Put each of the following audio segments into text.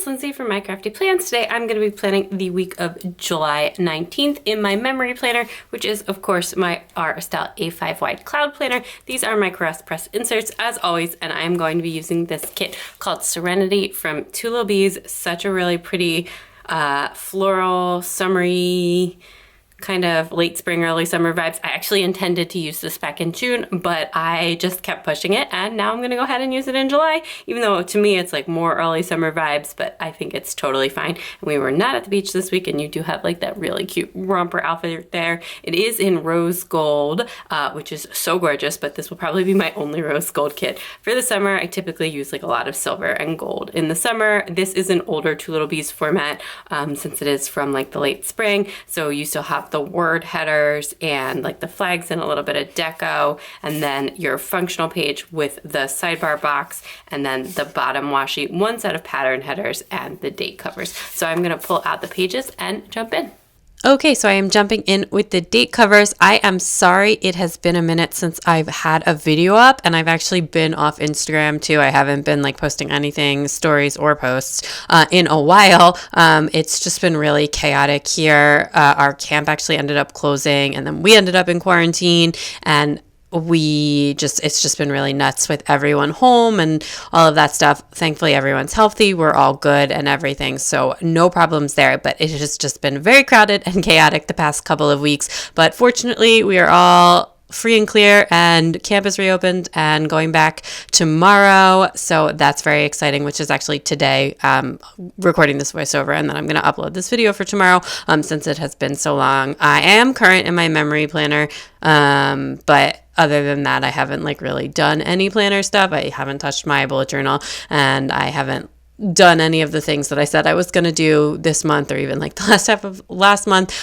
it's Lindsay from My Crafty Plans. Today I'm going to be planning the week of July 19th in my memory planner, which is of course my Aura Estelle A5 wide cloud planner. These are my cross press inserts as always, and I am going to be using this kit called Serenity from Two Lil Bees. Such a really pretty floral, summery, kind of late spring, early summer vibes. I actually intended to use this back in June, but I just kept pushing it, and now I'm gonna go ahead and use it in July, even though to me it's like more early summer vibes, but I think it's totally fine. And we were not at the beach this week, and you do have like that really cute romper outfit there. It is in rose gold, which is so gorgeous, but this will probably be my only rose gold kit. For the summer, I typically use like a lot of silver and gold. In the summer, this is an older Two Lil Bees format, since it is from like the late spring, so you still have the word headers and like the flags and a little bit of deco, and then your functional page with the sidebar box, and then the bottom washi, one set of pattern headers, and the date covers. So I'm gonna pull out the pages and jump in. Okay, so I am jumping in with the date covers. I am sorry it has been a minute since I've had a video up, and I've actually been off Instagram too. I haven't been like posting anything, stories or posts in a while. It's just been really chaotic here. Our camp actually ended up closing, and then we ended up in quarantine, and it's just been really nuts with everyone home and all of that stuff. Thankfully, everyone's healthy. We're all good and everything. So no problems there, but it has just been very crowded and chaotic the past couple of weeks. But fortunately, we are all free and clear, and campus reopened and going back tomorrow. So that's very exciting, which is actually today, recording this voiceover, and then I'm going to upload this video for tomorrow, since it has been so long. I am current in my memory planner, but other than that, I haven't like really done any planner stuff. I haven't touched my bullet journal, and I haven't done any of the things that I said I was going to do this month, or even like the last half of last month.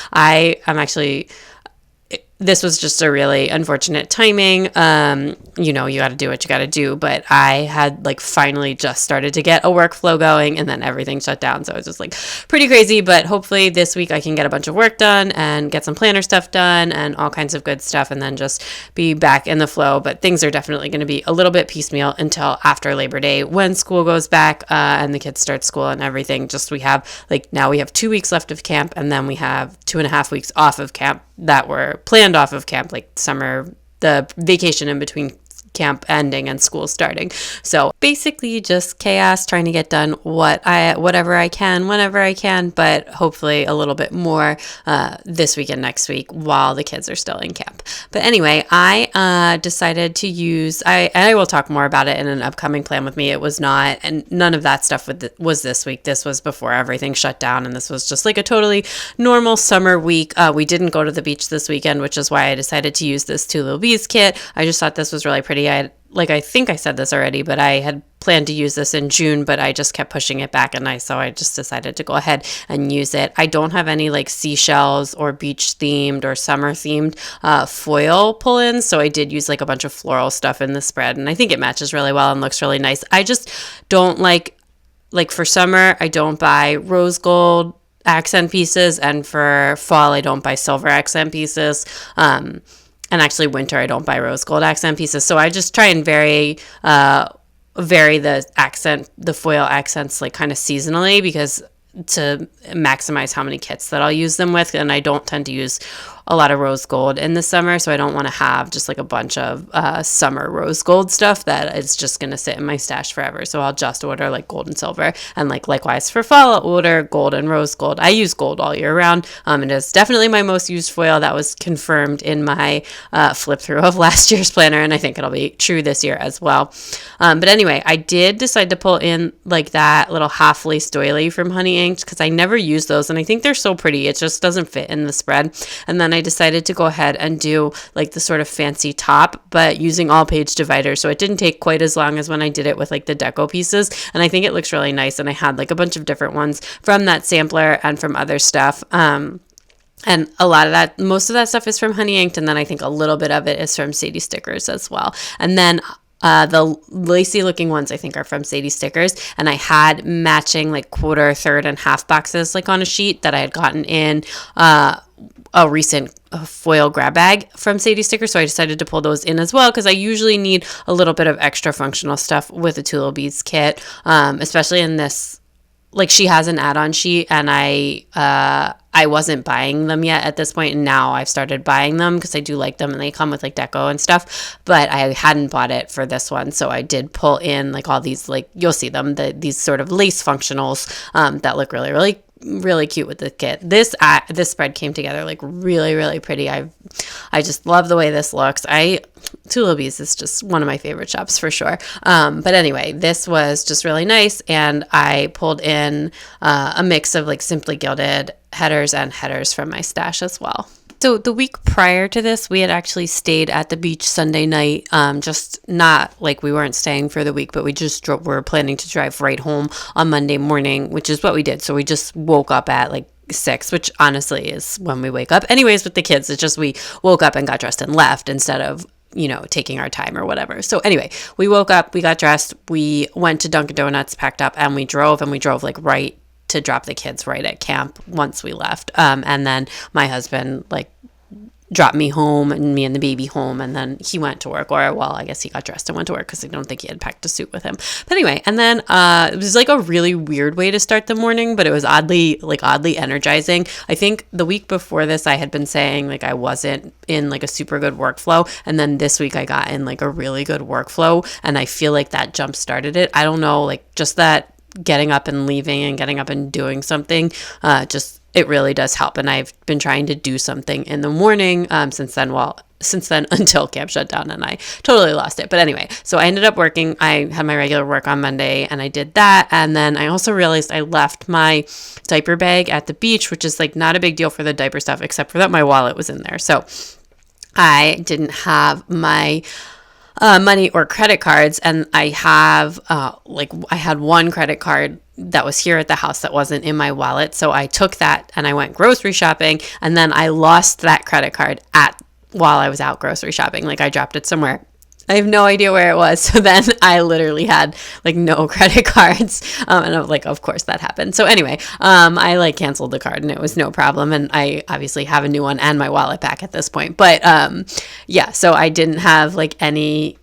This was just a really unfortunate timing. You got to do what you got to do, but I had like finally just started to get a workflow going, and then everything shut down. So it was just like pretty crazy, but hopefully this week I can get a bunch of work done and get some planner stuff done and all kinds of good stuff, and then just be back in the flow. But things are definitely going to be a little bit piecemeal until after Labor Day, when school goes back, and the kids start school and everything. Now we have 2 weeks left of camp, and then we have 2.5 weeks off of camp that were planned off of camp, like summer, the vacation in between camp ending and school starting. So basically just chaos, trying to get done whatever I can, whenever I can, but hopefully a little bit more this week and next week while the kids are still in camp. But anyway, I decided to use, I will talk more about it in an upcoming plan with me. It was not, and none of that stuff was this week. This was before everything shut down, and this was just like a totally normal summer week. We didn't go to the beach this weekend, which is why I decided to use this Two Lil Bees kit. I just thought this was really pretty. I think I said this already, but I had planned to use this in June, but I just kept pushing it back, so I just decided to go ahead and use it. I don't have any like seashells or beach themed or summer themed foil pull-ins, so I did use like a bunch of floral stuff in the spread, and I think it matches really well and looks really nice. I just don't like for summer, I don't buy rose gold accent pieces, and for fall, I don't buy silver accent pieces. And actually winter, I don't buy rose gold accent pieces. So I just try and vary the foil accents like kind of seasonally, because to maximize how many kits that I'll use them with. And I don't tend to use a lot of rose gold in the summer, so I don't want to have just like a bunch of summer rose gold stuff that is just going to sit in my stash forever. So I'll just order like gold and silver, and like likewise for fall, I'll order gold and rose gold. I use gold all year round. It is definitely my most used foil. That was confirmed in my flip through of last year's planner, and I think it'll be true this year as well. But anyway, I did decide to pull in like that little half lace doily from Honey Inked, because I never use those, and I think they're so pretty. It just doesn't fit in the spread. And then I decided to go ahead and do like the sort of fancy top, but using all page dividers. So it didn't take quite as long as when I did it with like the deco pieces. And I think it looks really nice. And I had like a bunch of different ones from that sampler and from other stuff. And most of that stuff is from Honey Inked. And then I think a little bit of it is from Sadie Stickers as well. And then the lacy looking ones I think are from Sadie Stickers, and I had matching like quarter, third, and half boxes like on a sheet that I had gotten in a recent foil grab bag from Sadie Stickers, so I decided to pull those in as well, because I usually need a little bit of extra functional stuff with a Two Lil Bees kit, especially in this like she has an add-on sheet, and I wasn't buying them yet at this point, and now I've started buying them because I do like them, and they come with like deco and stuff, but I hadn't bought it for this one. So I did pull in like all these, like you'll see them, these sort of lace functionals that look really, really, really cute with the kit. This spread came together like really, really pretty. I just love the way this looks. Two Lil Bees is just one of my favorite shops for sure. But anyway, this was just really nice, and I pulled in a mix of like Simply Gilded headers and headers from my stash as well. So the week prior to this, we had actually stayed at the beach Sunday night, just not like we weren't staying for the week, but we just were planning to drive right home on Monday morning, which is what we did. So we just woke up at like 6, which honestly is when we wake up anyways with the kids. It's just we woke up and got dressed and left instead of, taking our time or whatever. So anyway, we woke up, we got dressed, we went to Dunkin' Donuts, packed up, and we drove like right to drop the kids right at camp once we left. And then my husband like dropped me home and me and the baby home, and then he went to work, or well, I guess he got dressed and went to work because I don't think he had packed a suit with him. But anyway, and then it was like a really weird way to start the morning, but it was oddly energizing. I think the week before this I had been saying like I wasn't in like a super good workflow, and then this week I got in like a really good workflow, and I feel like that jump started it. I don't know, like just that getting up and leaving and getting up and doing something, it really does help. And I've been trying to do something in the morning since then until camp shut down, and I totally lost it. But anyway, so I ended up working. I had my regular work on Monday, and I did that. And then I also realized I left my diaper bag at the beach, which is like not a big deal for the diaper stuff, except for that my wallet was in there. So I didn't have my money or credit cards, and I have I had one credit card that was here at the house that wasn't in my wallet, so I took that and I went grocery shopping, and then I lost that credit card while I was out grocery shopping. Like I dropped it somewhere. I have no idea where it was. So then I literally had like no credit cards. And I was like, of course that happened. So anyway, I like canceled the card and it was no problem. And I obviously have a new one and my wallet back at this point. But yeah, so I didn't have like any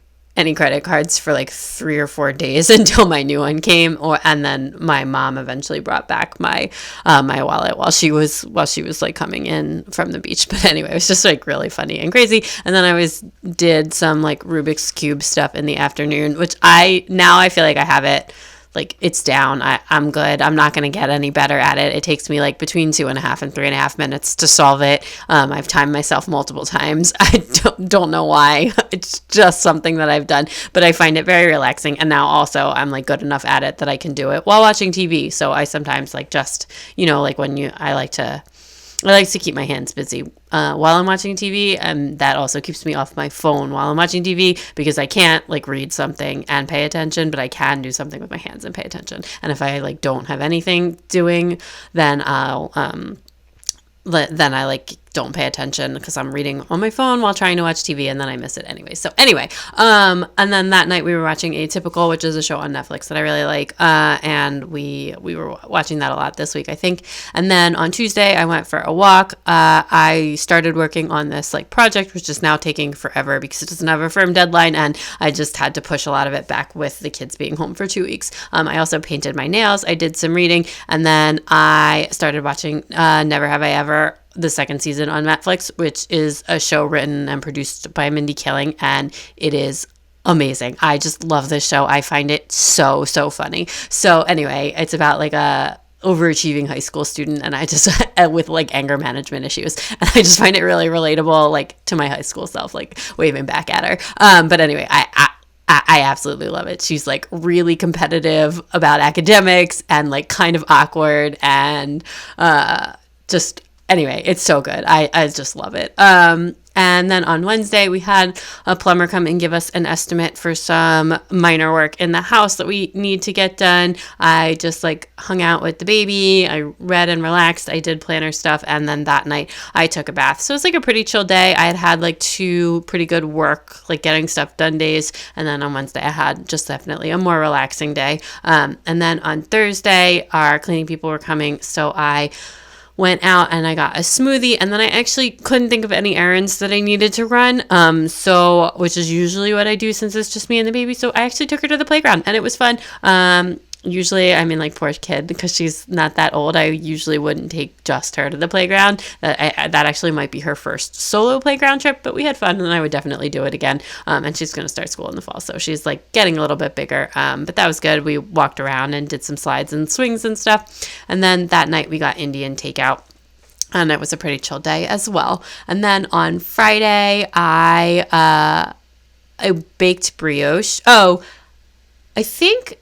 credit cards for like 3 or 4 days until my new one came, and then my mom eventually brought back my my wallet while she was like coming in from the beach. But anyway, it was just like really funny and crazy. And then I did some like Rubik's Cube stuff in the afternoon, which I feel like I have it. Like it's down. I'm good. I'm not going to get any better at it. It takes me like between 2.5 and 3.5 minutes to solve it. I've timed myself multiple times. I don't know why. It's just something that I've done, but I find it very relaxing. And now also I'm like good enough at it that I can do it while watching TV. So I sometimes like just, like I like to keep my hands busy while I'm watching TV, and that also keeps me off my phone while I'm watching TV because I can't like read something and pay attention, but I can do something with my hands and pay attention. And if I like don't have anything doing, then I like don't pay attention because I'm reading on my phone while trying to watch TV, and then I miss it anyway. So anyway, and then that night we were watching Atypical, which is a show on Netflix that I really like, and we were watching that a lot this week, I think. And then on Tuesday I went for a walk. I started working on this like project, which is now taking forever because it doesn't have a firm deadline, and I just had to push a lot of it back with the kids being home for 2 weeks. I also painted my nails. I did some reading, and then I started watching Never Have I Ever, the second season on Netflix, which is a show written and produced by Mindy Kaling, and it is amazing. I just love this show. I find it so funny. So anyway, it's about like a overachieving high school student, and I just with like anger management issues, and I just find it really relatable, like to my high school self, like waving back at her. But anyway, I absolutely love it. She's like really competitive about academics and like kind of awkward, and just anyway, it's so good. I just love it. And then on Wednesday, we had a plumber come and give us an estimate for some minor work in the house that we need to get done. I just like hung out with the baby. I read and relaxed. I did planner stuff. And then that night I took a bath. So it was like a pretty chill day. I had like 2 pretty good work, like getting stuff done days. And then on Wednesday, I had just definitely a more relaxing day. And then on Thursday, our cleaning people were coming. So I went out and I got a smoothie, and then I actually couldn't think of any errands that I needed to run, which is usually what I do since it's just me and the baby. So I actually took her to the playground, and it was fun. Usually, I mean, like, poor kid, because she's not that old, I usually wouldn't take just her to the playground. That actually might be her first solo playground trip, but we had fun, and I would definitely do it again. And she's going to start school in the fall, so she's, like, getting a little bit bigger. But that was good. We walked around and did some slides and swings and stuff. And then that night, we got Indian takeout. And it was a pretty chill day as well. And then on Friday, I baked brioche. Oh, I think...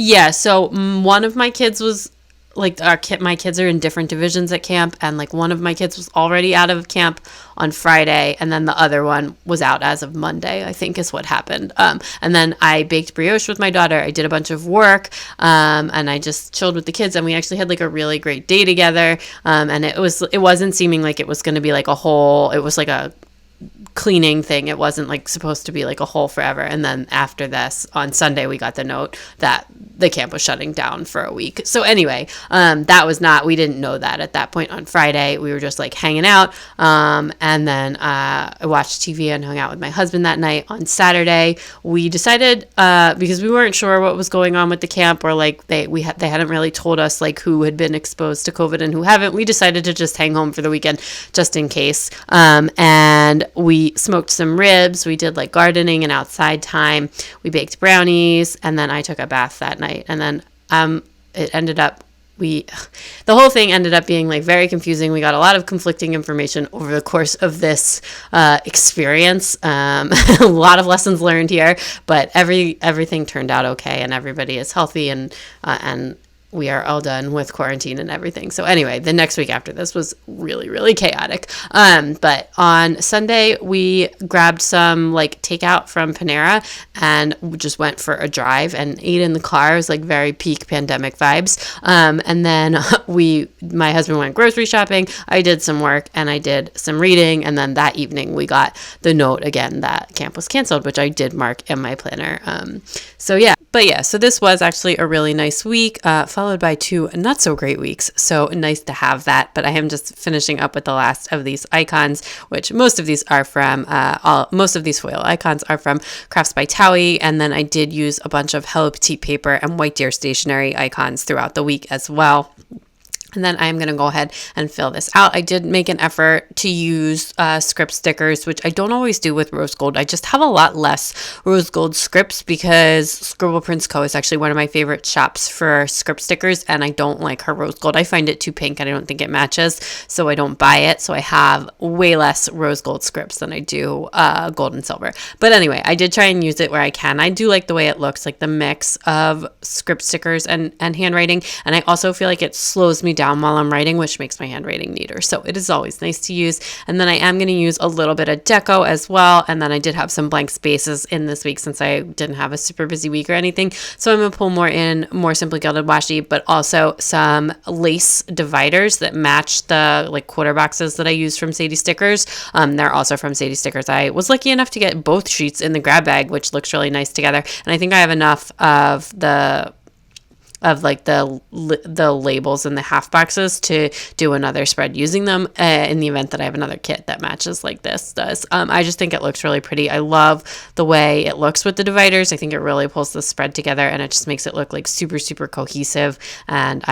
Yeah, so one of my kids was, like, my kids are in different divisions at camp, and, like, one of my kids was already out of camp on Friday, and then the other one was out as of Monday, I think is what happened. And then I baked brioche with my daughter. I did a bunch of work, and I just chilled with the kids, and we actually had, like, a really great day together, and it wasn't seeming like it was going to be, like, it was, like, a cleaning thing. It wasn't, like, supposed to be, like, a hole forever. And then after this, on Sunday, we got the note that the camp was shutting down for a week. So anyway, we didn't know that at that point on Friday. We were just, like, hanging out. And then I watched TV and hung out with my husband that night. On Saturday, we decided, because we weren't sure what was going on with the camp, or, like, they hadn't really told us, like, who had been exposed to COVID and who haven't. We decided to just hang home for the weekend just in case. And we smoked some ribs. We did, like, gardening and outside time. We baked brownies, and then I took a bath that night. And then it ended up, the whole thing ended up being, like, very confusing. We got a lot of conflicting information over the course of this experience. A lot of lessons learned here, but everything turned out okay, and everybody is healthy, and we are all done with quarantine and everything. So anyway, the next week after this was really, really chaotic. But on Sunday, we grabbed some, like, takeout from Panera, and we just went for a drive and ate in the car. It was, like, very peak pandemic vibes. And then my husband went grocery shopping. I did some work, and I did some reading. And then that evening, we got the note again that camp was canceled, which I did mark in my planner. So this was actually a really nice week, followed by 2 not so great weeks. So nice to have that. But I am just finishing up with the last of these icons, which most of these foil icons are from Crafts by Towie. And then I did use a bunch of Hello Petite paper and White Deer stationery icons throughout the week as well. And then I'm going to go ahead and fill this out. I did make an effort to use script stickers, which I don't always do with rose gold. I just have a lot less rose gold scripts because Scribble Prints Co. is actually one of my favorite shops for script stickers, and I don't like her rose gold. I find it too pink and I don't think it matches, so I don't buy it. So I have way less rose gold scripts than I do gold and silver. But anyway, I did try and use it where I can. I do like the way it looks, like the mix of script stickers and handwriting, and I also feel like it slows me down while I'm writing, which makes my handwriting neater. So it is always nice to use. And then I am going to use a little bit of deco as well. And then I did have some blank spaces in this week since I didn't have a super busy week or anything. So I'm going to pull more Simply Gilded washi, but also some lace dividers that match the, like, quarter boxes that I use from Sadie Stickers. They're also from Sadie Stickers. I was lucky enough to get both sheets in the grab bag, which looks really nice together. And I think I have enough of the labels in the half boxes to do another spread using them in the event that I have another kit that matches like this does. I just think it looks really pretty. I love the way it looks with the dividers. I think it really pulls the spread together, and it just makes it look, like, super, super cohesive. And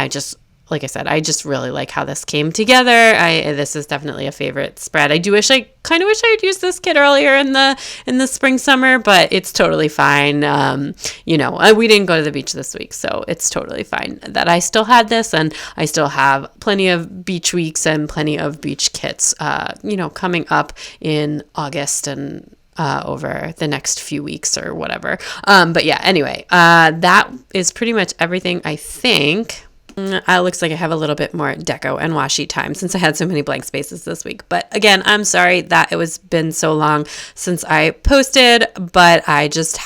like I said, I just really like how this came together. This is definitely a favorite spread. I kind of wish I had used this kit earlier in the spring, summer, but it's totally fine. We didn't go to the beach this week, so it's totally fine that I still had this, and I still have plenty of beach weeks and plenty of beach kits, coming up in August and over the next few weeks or whatever. But yeah, anyway, that is pretty much everything, I think. It looks like I have a little bit more deco and washi time since I had so many blank spaces this week. But again, I'm sorry that it was been so long since I posted, but I just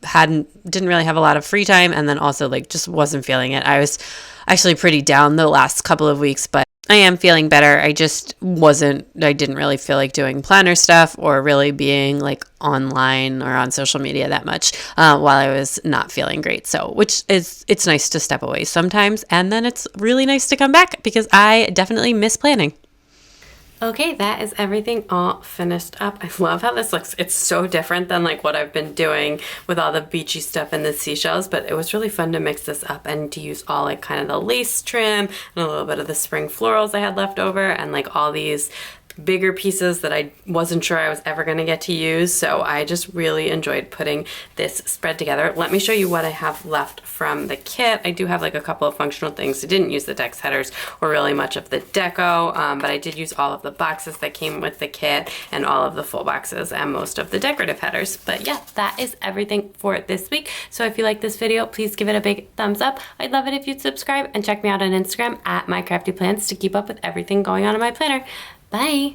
didn't really have a lot of free time, and then also, like, just wasn't feeling it. I was actually pretty down the last couple of weeks, but I am feeling better. I didn't really feel like doing planner stuff or really being, like, online or on social media that much while I was not feeling great. So, it's nice to step away sometimes, and then it's really nice to come back because I definitely miss planning. Okay, that is everything all finished up. I love how this looks. It's so different than like what I've been doing with all the beachy stuff and the seashells, but it was really fun to mix this up and to use all like kind of the lace trim and a little bit of the spring florals I had left over and like all these bigger pieces that I wasn't sure I was ever going to get to use. So I just really enjoyed putting this spread together. Let me show you what I have left from the kit. I do have like a couple of functional things. I didn't use the text headers or really much of the deco, but I did use all of the boxes that came with the kit and all of the full boxes and most of the decorative headers. But yeah, that is everything for this week. So if you like this video, please give it a big thumbs up. I'd love it if you'd subscribe and check me out on Instagram at mycraftyplans to keep up with everything going on in my planner. Bye.